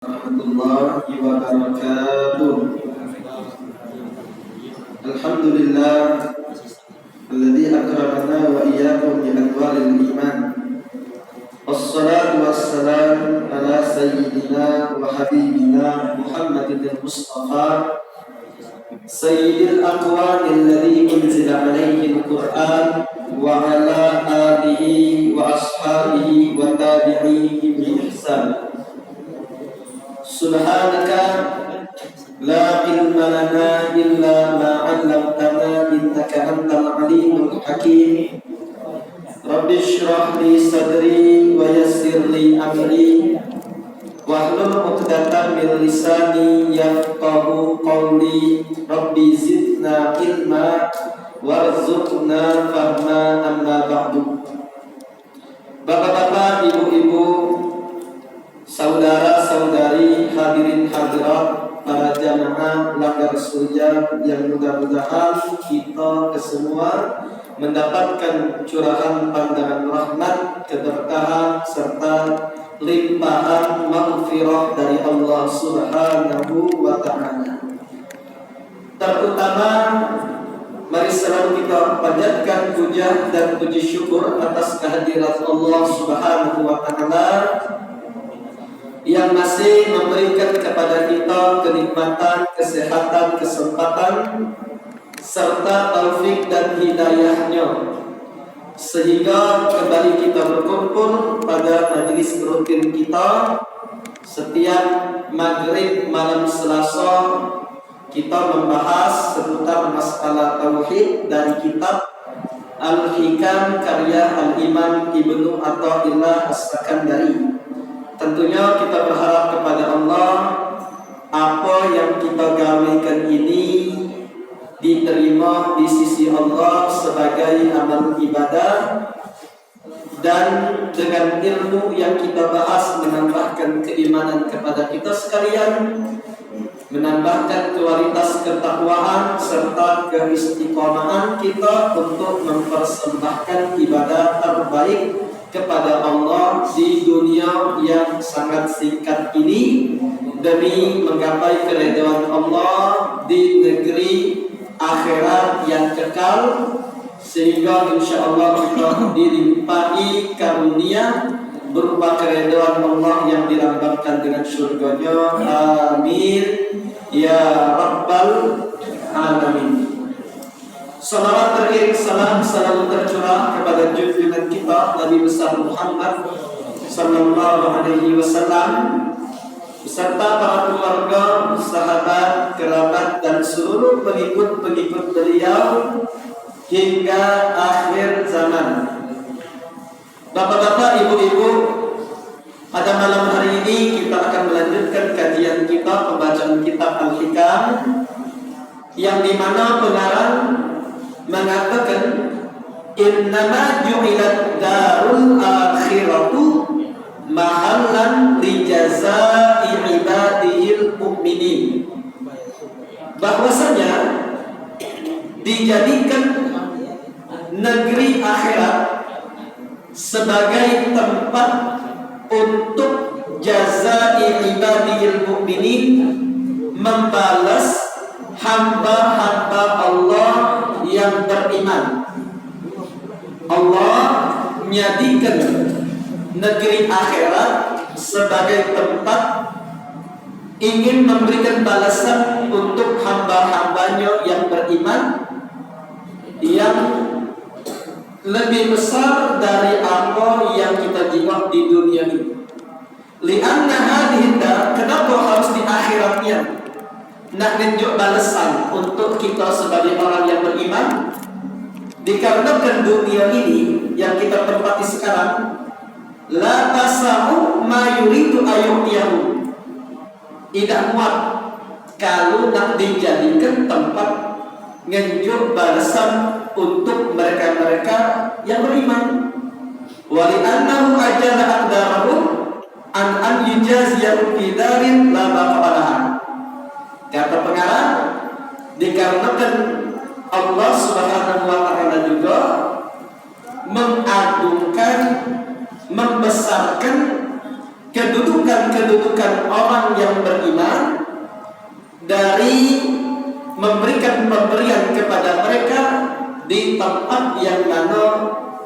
Warahmatullahi wabarakatuh. Alhamdulillah alladzi akramana wa iyyakum bi anwaril iman. Wassalatu wassalamu ala sayyidina wa habibina Muhammadin al-Mustafa sayyidil aqwami alladzi unzila alaihi al-Qur'an wa ala alihi wa ashabihi wa tabi'ihi bi ihsan. Subhanaka la ilma lana illa ma 'allamtana innaka antal alimul hakim. Rabbi shrah li sadri wa yassir li amri wahlul 'uqdatam min lisani yafqahu qawli. Rabbi zidna ilma warzuqna fahma, amma ba'du. Bapak-bapak, ibu-ibu, saudara-saudari, hadirin hadirat, para jamaah Langgar Surya yang mudah-mudahan kita kesemua mendapatkan curahan pandangan rahmat, keberkahan serta limpahan maghfirah dari Allah Subhanahu wa taala. Terutama mari selalu kita panjatkan puja dan puji syukur atas kehadirat Allah Subhanahu wa taala yang masih memberikan kepada kita kenikmatan, kesehatan, kesempatan serta taufik dan hidayahnya, sehingga kembali kita berkumpul pada majelis rutin kita setiap maghrib malam Selasa. Kita membahas seputar masalah tauhid dari kitab Al-Hikam karya Al-Imam Ibnu Athaillah As-Sakandari. Tentunya kita berharap kepada Allah apa yang kita gawekan ini diterima di sisi Allah sebagai amal ibadah, dan dengan ilmu yang kita bahas menambahkan keimanan kepada kita sekalian, menambahkan kualitas ketakwaan serta keistiqomahan kita untuk mempersembahkan ibadah terbaik kepada Allah di dunia yang sangat singkat ini demi menggapai keridhaan Allah di negeri akhirat yang kekal, sehingga insyaallah kita dilimpahi karunia berupa keridhaan Allah yang dilambangkan dengan surganya. Amin ya rabbal alamin. Salawat terakhir salam selalu tercurah kepada junjungan kita Nabi besar Muhammad sallallahu alaihi wasallam beserta para keluarga, sahabat, kerabat dan seluruh pengikut-pengikut beliau hingga akhir zaman. Bapak-bapak, ibu-ibu, pada malam hari ini kita akan melanjutkan kajian kita, pembacaan kitab Al-Hikam, yang dimana pengarang mengatakan innama ju'ilat darul akhiratu mahallan li jazaa'i ibadihil mu'minin, bahwasanya dijadikan negeri akhirat sebagai tempat untuk jazaa'i ibadihil mu'minin, membalas hamba-hamba Allah yang beriman. Allah menjadikan negeri akhirat sebagai tempat ingin memberikan balasan untuk hamba-hambanya yang beriman, yang lebih besar dari apa yang kita jawab di dunia ini. Lianna hadhihi dar, kenapa harus di akhiratnya? Nak menunjuk balasan untuk kita sebagai orang yang beriman, dikarenakan dunia ini yang kita tempati sekarang la tasau ma yuridu ayyuhu, tidak muat kalau nak dijadikan tempat menunjuk balasan untuk mereka-mereka yang beriman. Wa li'annahu ajala aqdarahum an yujaziyahu fi darin la baqalaha. Kata pengarang, dikarenakan Allah Subhanahu wa taala juga mengagungkan, membesarkan kedudukan orang yang beriman dari memberikan pemberian kepada mereka di tempat yang mana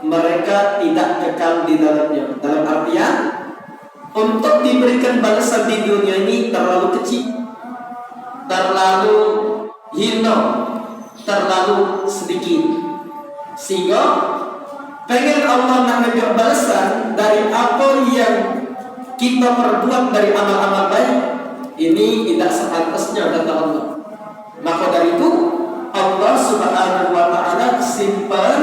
mereka tidak kekal di dalamnya. Dalam artian untuk diberikan balasan di dunia ini terlalu kecil, terlalu hina, terlalu sedikit, sehingga pengen Allah nak ngejak balasan dari apa yang kita perbuat dari amal-amal baik ini tidak sepantasnya kata Allah. Maka dari itu Allah Subhanahu wa Ta'ala simpan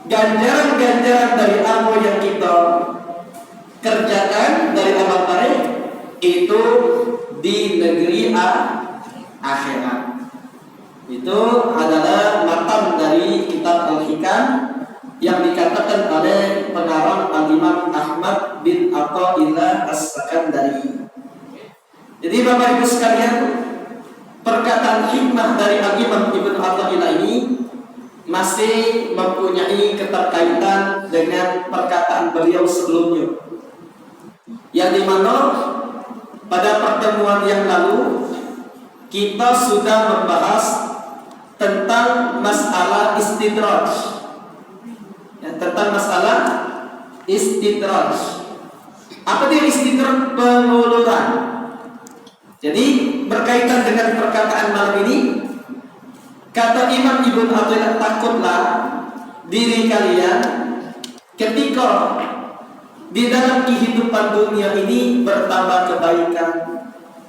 ganjaran-ganjaran dari apa yang kita kerjakan dari amal baik itu di negeri akhirat. Itu adalah matam dari kitab Al-Hikam yang dikatakan oleh pengarang Al-Imam Ahmad bin Athaillah As-Sakandari. Jadi Bapak Ibu sekalian, perkataan hikmah dari Al-Imam Ibnu Athaillah ini masih mempunyai keterkaitan dengan perkataan beliau sebelumnya, yang dimana pada pertemuan yang lalu kita sudah membahas tentang masalah istidraj, tentang masalah istidraj. Apa dia istidraj? Penguluran. Jadi berkaitan dengan perkataan malam ini, kata Imam Ibnu Athaillah, takutlah diri kalian ketika di dalam kehidupan dunia ini bertambah kebaikan,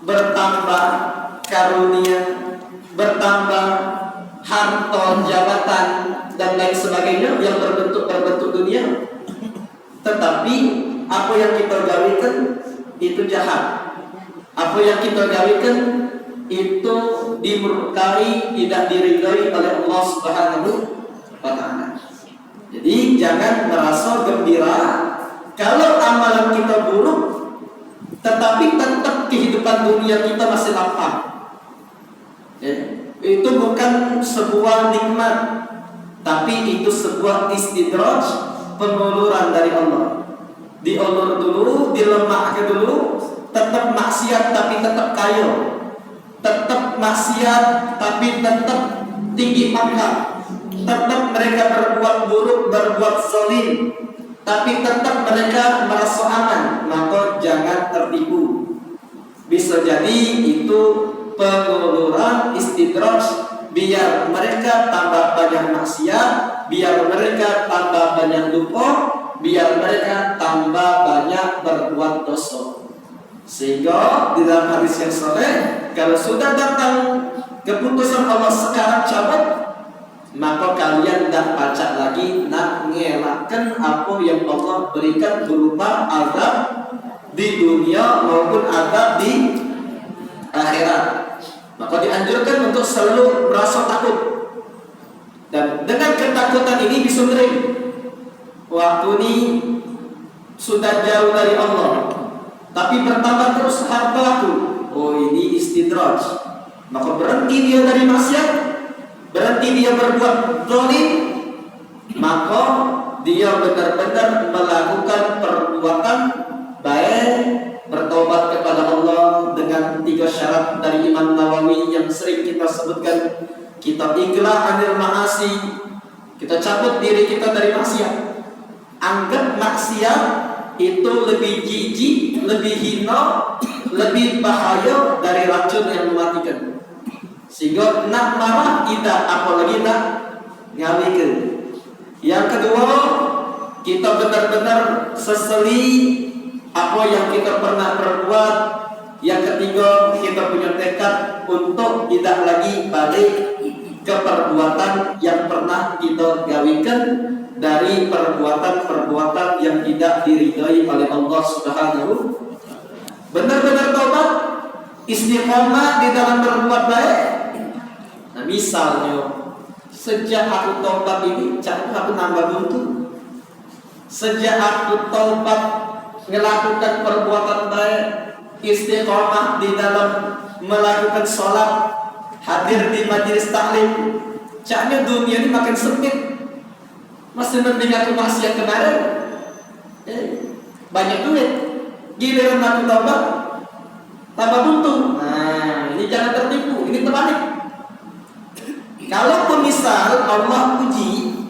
bertambah karunia, bertambah harta, jabatan dan lain sebagainya yang berbentuk dunia. Tetapi apa yang kita gawikan itu jahat. Apa yang kita gawikan itu dimurkai, tidak diridhai oleh Allah Subhanahu wa Ta'ala. Jadi jangan merasa gembira kalau amalan kita buruk, tetapi tetap kehidupan dunia kita masih lapang. Itu bukan sebuah nikmat, tapi itu sebuah istidraj, penguluran dari Allah. Diulur dulu, dilemahkan dulu, tetap maksiat tapi tetap kaya, tetap maksiat tapi tetap tinggi pangkat, tetap mereka berbuat buruk, berbuat zalim, tapi tetap mereka merasa aman. Maka jangan tertipu. Bisa jadi itu penguluran, istidraj, biar mereka tambah banyak maksiat, biar mereka tambah banyak lupa, biar mereka tambah banyak berbuat dosa. Sehingga di dalam hadis yang sahih, kalau sudah datang keputusan Allah sekarang cabut, maka kalian tidak pacak lagi nak ngelakkan apa yang Allah berikan berupa azab di dunia maupun azab di akhirat. Maka dianjurkan untuk selalu merasa takut. Dan dengan ketakutan ini disundering, waktu ini sudah jauh dari Allah, tapi bertambah terus hartaku. Oh, ini istidraj. Maka berhenti dia dari maksiat, berhenti dia berbuat zalim, maka dia benar-benar melakukan perbuatan baik, bertobat kepada Allah dengan 3 syarat dari Imam Nawawi yang sering kita sebutkan. Kita ikhlas anil ma'asi, kita cabut diri kita dari maksiat. Anggap maksiat itu lebih jijik, lebih hina, lebih bahaya dari racun yang mematikan. Sehingga nak marah tidak, apalagi nak ngawikan. Yang kedua, kita benar-benar sesali apa yang kita pernah perbuat. Yang ketiga, kita punya tekad untuk tidak lagi balik ke perbuatan yang pernah kita gawikan, dari perbuatan-perbuatan yang tidak diridhai oleh Allah Subhanahu. Benar-benar taubat, istiqomah di dalam berbuat baik. Nah, misalnya sejak aku taubat ini, jangan aku nambah buntu. Sejak aku taubat melakukan perbuatan baik, istiqomah di dalam melakukan sholat, hadir di majelis taklim, jangan dunia ini makin sempit. Masih mending aku maksiat kemarin, banyak duit, Giliran aku taubat, tambah buntu. Nah, ini jangan tertipu, ini terbalik. Kalaupun misal Allah uji,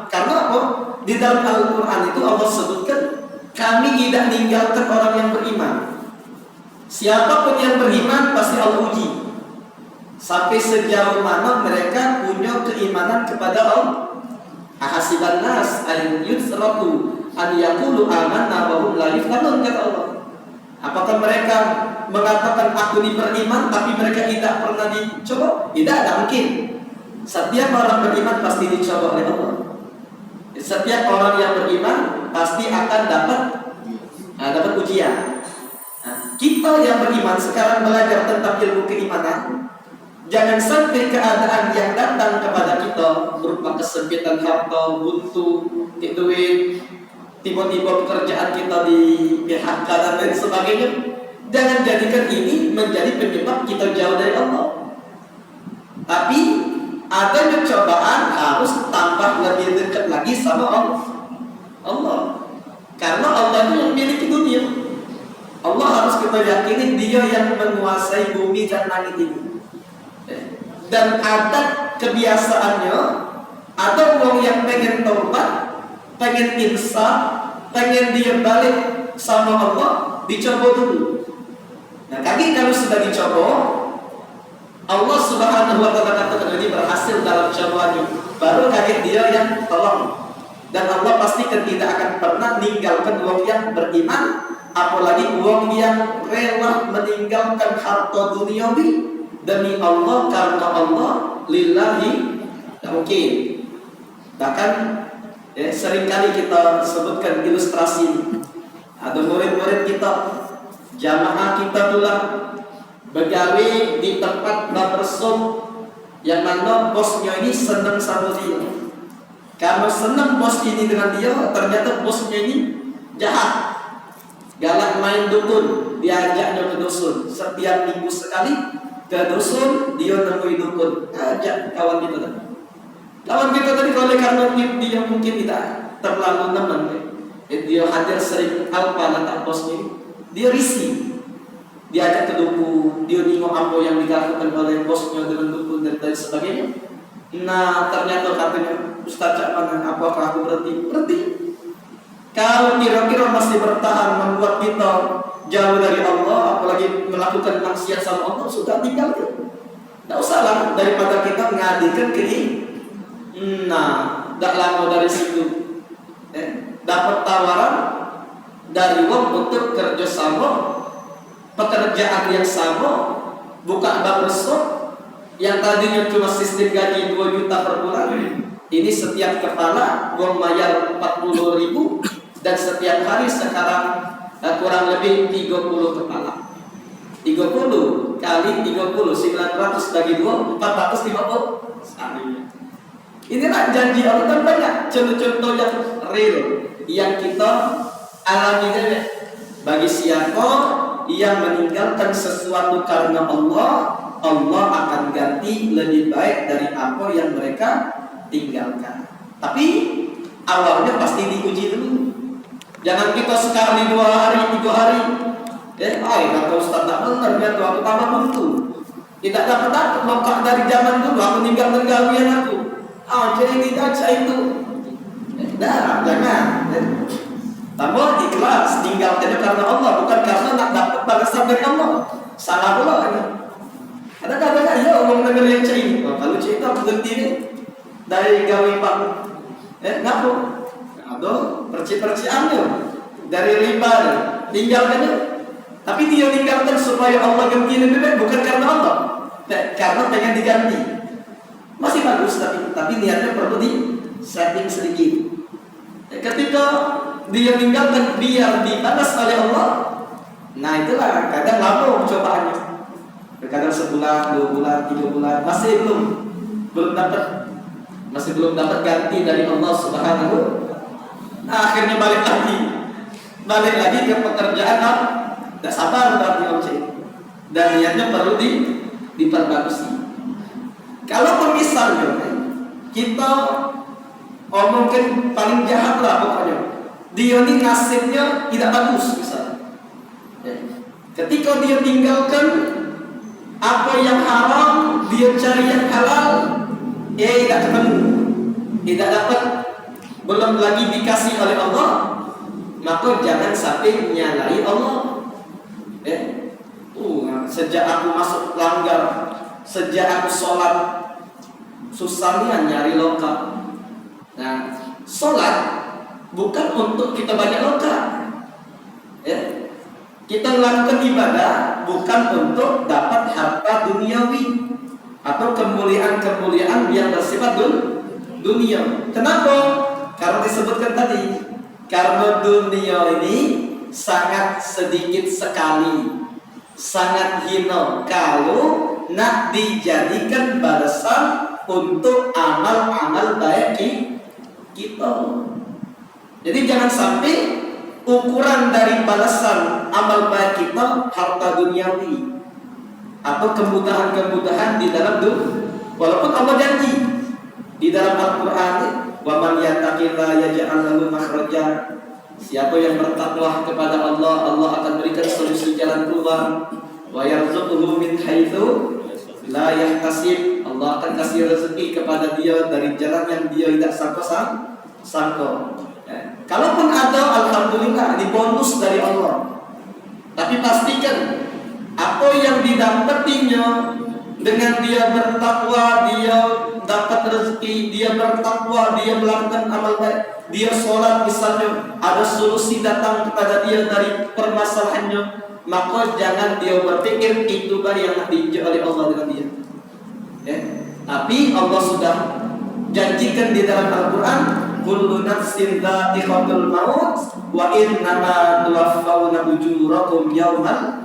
karena apa? Di dalam Al-Quran itu Allah sebutkan, kami tidak meninggalkan orang yang beriman. Siapapun yang beriman pasti Allah uji. Sampai sejauh mana mereka punya keimanan kepada Allah. Ahasiban nas an yusraku an yaqulu amanna wa hum la yuftanun, kata Allah. Apakah mereka mengatakan aku ini beriman tapi mereka tidak pernah dicoba? Tidak ada mungkin. Setiap orang beriman pasti dicoba oleh Allah. Setiap orang yang beriman pasti akan dapat ujian. Nah, kita yang beriman sekarang belajar tentang ilmu keimanan. Jangan sampai keadaan yang datang kepada kita berupa kesempitan harta, buntu, duit, tiba-tiba pekerjaan kita di PHK dan lain sebagainya. Jangan jadikan ini menjadi penyebab kita jauh dari Allah. Tapi adanya cobaan harus tambah lebih dekat lagi sama Allah. Karena Allah itu yang memiliki dunia. Allah harus kita yakini Dia yang menguasai bumi dan langit ini. Dan ada kebiasaannya, ada orang yang pengen taubat, pengen insaf, pengen dia balik sama Allah, dicoba dulu. Nah, kalau sudah dicoba, Allah Subhanahu wa Ta'ala katakan ini berhasil dalam cobaannya, baru kaget dia yang tolong. Dan Allah pastikan tidak akan pernah meninggalkan orang yang beriman, apalagi orang yang rela meninggalkan harta duniawi demi Allah, karena Allah lillahi, tak mungkin. Bahkan seringkali kita sebutkan ilustrasi. Ada murid-murid kita, jamaah kita pula begawe di tempat barbershop yang mana bosnya ini senang sama dia. Karena senang bos ini dengan dia, ternyata bosnya ini jahat, galak, main dukun, diajaknya ke dusun. Setiap minggu sekali ke dusun, dia nemui dukun, ajak kawan kita tadi. Kawan kita tadi oleh karena dia mungkin tidak terlalu nemen, dia hadir sering alpa letak bosnya ini, dia risih. Diajak ke dukun, dia nengok apa yang dilakukan oleh bosnya dengan dukun dan lain sebagainya. Nah, ternyata katanya, Ustaz Cak mana, apakah aku berhenti? Kalau kira-kira masih bertahan membuat kita jauh dari Allah, apalagi melakukan maksiat sama Allah, sudah tinggalkan. Tidak usahlah, daripada kita mengadikan ke ini. Nah, tidak lama dari situ dapat tawaran dari wong untuk kerjasama, pekerjaan yang sama, buka barbershop yang tadinya cuma sistem gaji 2 juta per bulan. Ini setiap kepala wong bayar 40.000, dan setiap hari sekarang kurang lebih 30 kepala. 30 kali 30, 900 bagi 2, 450 sehari. Inilah janji Allah. Dan banyak contoh-contoh yang real yang kita alami. Bagi siapa yang meninggalkan sesuatu karena Allah, Allah akan ganti lebih baik dari apa yang mereka tinggalkan. Tapi awalnya pasti diuji dulu. Jangan kita sekali 2 hari 3 hari kata Ustaz tak benar, biar aku tambah buntu, tidak dapat maka dari zaman dulu aku tinggalkan gawian aku. Jadi tidak itu. Jangan. Tambah ikhlas, tinggalkannya karena Allah, bukan karena nak dapat balasan dari Allah. Salah pula kan? Ada kadang-kadang ya orang negara yang cari. Kalau cerita berhenti ni dari gawe pak, ngapu? Ada perci-perciannya dari riba, tinggalkannya. Tapi dia tinggalkan supaya Allah ganti lebih baik, bukan karena Allah, karena pengen diganti. Masih bagus, tapi niatnya perlu di setting sedikit. Ketika dia tinggalkan biar dibalas oleh Allah, nah itulah kadang lama cobaannya. Kadang sebulan, 2 bulan, 3 bulan masih belum dapat ganti dari Allah Subhanahu. Nah, akhirnya balik lagi ke pekerjaan. Tidak sabar berarti om cik. Dan niatnya perlu diperbagusi. Kalau misalnya kita mungkin paling jahat lah pokoknya, dia ini nasibnya tidak bagus misalnya. Ketika dia tinggalkan apa yang haram, dia cari yang halal, tidak ketemu, tidak dapat, belum lagi dikasih oleh Allah, maka jangan sampai nyalai Allah. Sejak aku masuk langgar, sejak aku sholat, susahnya nyari loka. Nah, sholat bukan untuk kita banyak loka. Kita melakukan ibadah bukan untuk dapat harta duniawi atau kemuliaan-kemuliaan yang bersifat dunia. Kenapa? Karena disebutkan tadi, karena dunia ini sangat sedikit sekali, sangat hina kalau nak dijadikan balasan untuk amal-amal baik kita. Jadi jangan sampai ukuran dari balasan amal baik kita harta duniawi atau kemudahan-kemudahan di dalam dunia. Walaupun Allah janji di dalam Al-Quran, wa man yattaqillaha yaj'al lahu makhraja. Siapa yang bertakwa kepada Allah, Allah akan berikan solusi jalan keluar. Wa yarzuquhu min haitsu la yahtasib. Allah akan kasih rezeki kepada dia dari jalan yang dia tidak sangka. Kalaupun ada, alhamdulillah, di bonus dari Allah. Tapi pastikan apa yang didapatinya dengan dia bertakwa, dia dapat rezeki, dia bertakwa, dia melakukan amal baik, dia sholat misalnya, ada solusi datang kepada dia dari permasalahannya, maka jangan dia berpikir itu yang diinjak oleh Allah dengan dia. Tapi Allah sudah janjikan di dalam Al-Quran, kullu nafsin dha'iqatul maut wa innama tuwaffawna ujurakum yaumal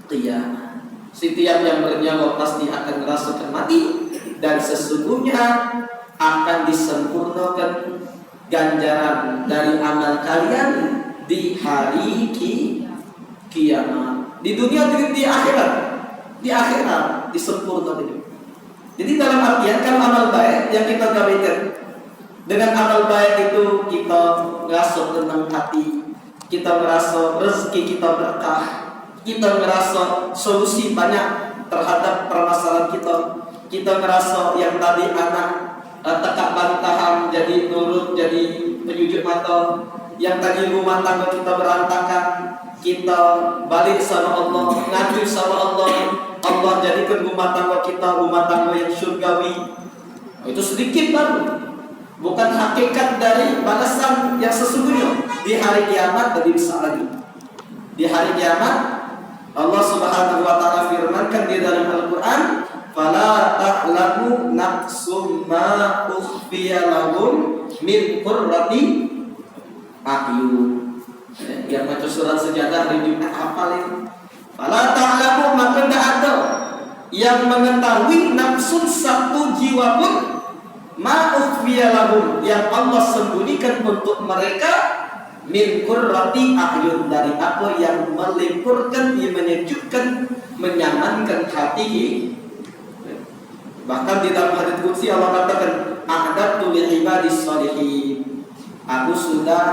qiyamah. Setiap yang bernyawa pasti akan merasakan mati, dan sesungguhnya akan disempurnakan ganjaran dari amal kalian di hari kiamat. Di dunia, di akhirat disempurnakan. Jadi dalam artian kalau amal baik yang kita gawekan, dengan amal baik itu kita merasa tenang hati, kita merasa rezeki kita berkah, kita merasa solusi banyak terhadap permasalahan kita merasa yang tadi anak tekak bantahan jadi nurut, jadi penyujuk mata, yang tadi rumah tangga kita berantakan, kita balik sama Allah, ngaju sama Allah, Allah jadikan rumah tangga kita rumah tangga yang surgawi. Itu sedikit baru, bukan hakikat dari balasan yang sesungguhnya. Di hari kiamat lebih besar lagi. Di hari kiamat Allah Subhanahu wa taala firmankan di dalam Al-Qur'an, fala ta'lamu nafsum ma ukhfiya lahum min qurrati a'yun. Yang baca surat Sajadah hari Jumat hafal ini. Fala ta'lamu, maka tidak ada yang mengetahui nafsun satu jiwa pun ma ukhfiya lahum, yang Allah sembunyikan untuk mereka min qurrati a'yun, dari apa yang melimpurkan, yang menyejukkan, menyamankan hati. Bahkan di dalam hadits qudsi Allah katakan, a'dadtu li ibadis shalihin, aku sudah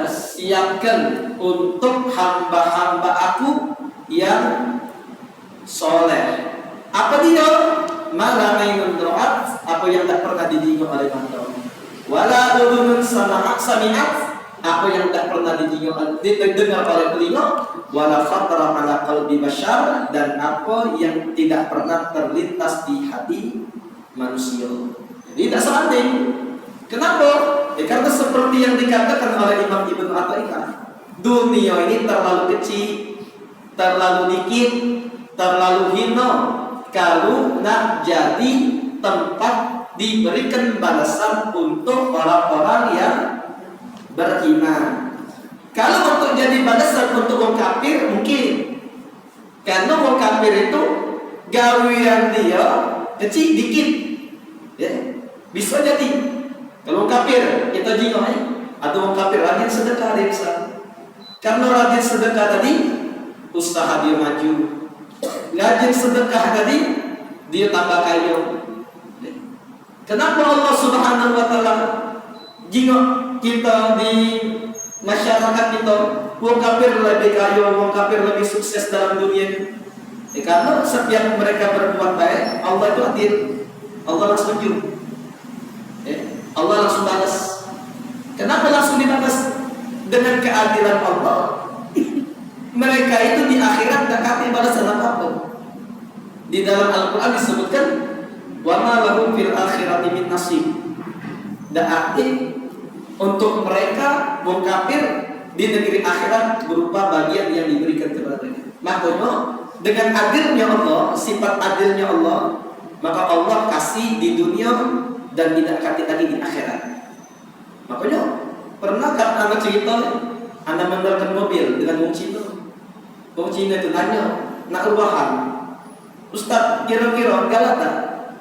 siapkan untuk hamba-hamba aku yang soleh. Apa dia? Mala ainun ra'at, apa yang tak pernah didengar oleh mata, wala udhunun sami'at, apa yang tak pernah didengar oleh telinga, wala khatara ala qalbi bashar, dan apa yang tidak pernah terlintas di hati manusia. Jadi tidak sebanding. Kenapa? Karena seperti yang dikatakan oleh Imam Ibnu Athaillah, dunia ini terlalu kecil, terlalu dikit, terlalu hina kalau nak jadi tempat diberikan balasan untuk orang-orang yang beriman. Kalau untuk jadi balasan untuk orang kafir mungkin, karena orang kafir itu gawean dia kecil dikit, bisa jadi. Kalau orang kafir kita jingok, atau orang kafir rajin sedekah dia bisa. Karena rajin sedekah tadi, usaha dia maju. Rajin sedekah tadi, dia tambah kaya. Kenapa Allah Subhanahu wa taala jingok kita di masyarakat kita wong kafir lebih kaya, wong kafir lebih sukses dalam dunia. Karena setiap mereka berbuat baik, Allah itu adil. Allah langsung setuju. Allah langsung balas. Kenapa langsung dibalas? Dengan keadilan Allah, mereka itu di akhirat tak kasih balasan apapun. Di dalam Al-Quran disebutkan, wa ma lahum fil akhirati min nasib. Berarti untuk mereka wong kafir di negeri akhirat berupa bagian yang diberikan kepadanya. Makanya dengan adilnya Allah, sifat adilnya Allah, maka Allah kasih di dunia dan tidak kasih lagi di akhirat. Makanya pernah kan anak cerita, anak menggunakan mobil dengan wong Cina. Wong Cina itu tanya, nak ruahan, Ustaz kira-kira galata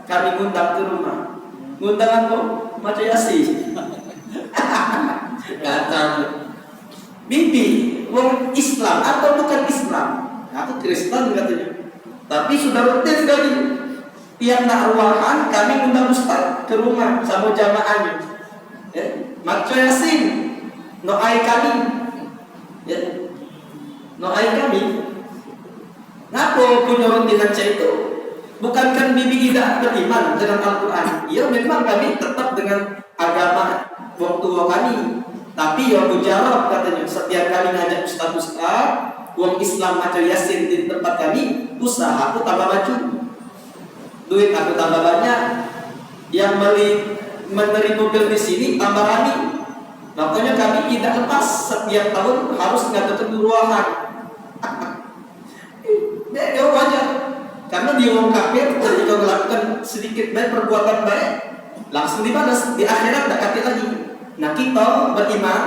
kami ngundang ke rumah. Ngundang apa? Maca Yasin. Kata Bibi, wong Islam atau bukan Islam? Aku Kristen katanya. Tapi sudah rutin sekali. Tiap nak ruahan kami ngundang Ustaz ke rumah sama jamaahnya. Maca Yasin, doai kami. Doai kami. Ngapa punya rutinan itu? Bukankah Bibi tidak beriman dengan Al-Quran? Ya memang kami tetap dengan agama wong tua kami. Tapi ya mujarab katanya, setiap kali ngajak ustaz-ustaz wong Islam maca Yasin di tempat kami, usaha aku tambah maju, duit aku tambah banyak, yang menerima mobil di sini tambah rame. Makanya kami tidak lepas setiap tahun harus ngadakan ruahan. Ya wajar, karena di wong kafir ketika melakukan sedikit baik perbuatan baik langsung dibalas di akhirat, tidak kati lagi. Nah kita beriman,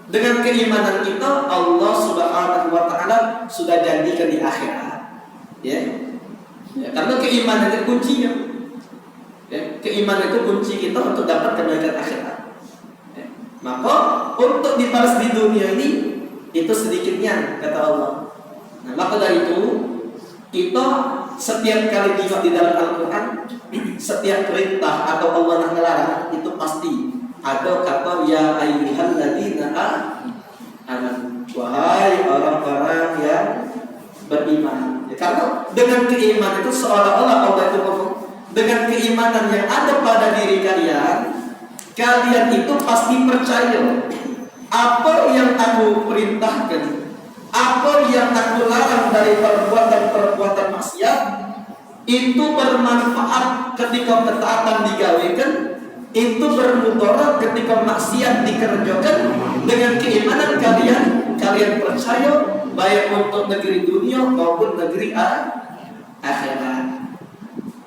dengan keimanan kita Allah Subhanahu wa Ta'ala sudah janjikan di akhirat. Karena keimanan itu kuncinya. Keimanan itu kunci kita untuk dapat kebaikan akhirat. Maka untuk dibalas di dunia ini itu sedikitnya kata Allah. Nah maka dari itu kita setiap kali di dalam Al-Quran, setiap perintah atau Allah yang melarang itu pasti ada kata ya ayyuhalladzina amanu, wahai orang-orang yang beriman. Karena dengan keimanan itu seolah-olah Allah itu ngomong, dengan keimanan yang ada pada diri kalian, kalian itu pasti percaya apa yang aku perintahkan, apa yang aku larang dari perbuatan-perbuatan maksiat itu bermanfaat ketika ketaatan digawekan, itu bermudarat ketika maksiat dikerjakan. Dengan keimanan kalian percaya baik untuk negeri dunia maupun negeri akhirat.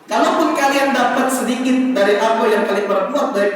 Kalaupun kalian dapat sedikit dari apa yang kalian perbuat dari